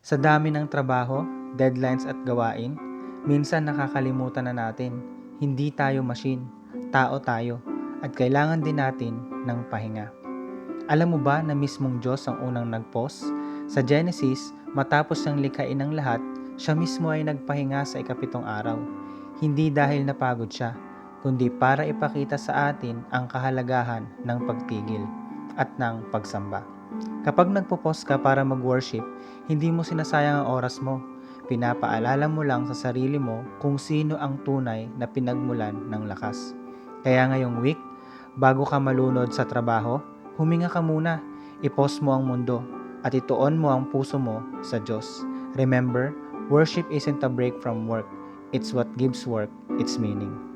Sa dami ng trabaho, deadlines at gawain, minsan nakakalimutan na natin, hindi tayo machine, tao tayo, at kailangan din natin ng pahinga. Alam mo ba na mismong Diyos ang unang nag-pause? Sa Genesis, matapos siyang likhain ng lahat, siya mismo ay nagpahinga sa ikapitong araw. Hindi dahil napagod siya, kundi para ipakita sa atin ang kahalagahan ng pagtigil at ng pagsamba. Kapag nagpo-pause ka para mag-worship, hindi mo sinasayang ang oras mo. Pinapaalala mo lang sa sarili mo kung sino ang tunay na pinagmulan ng lakas. Kaya ngayong week, bago ka malunod sa trabaho, huminga ka muna, i-pause mo ang mundo, at ituon mo ang puso mo sa Diyos. Remember, worship isn't a break from work. It's what gives work its meaning.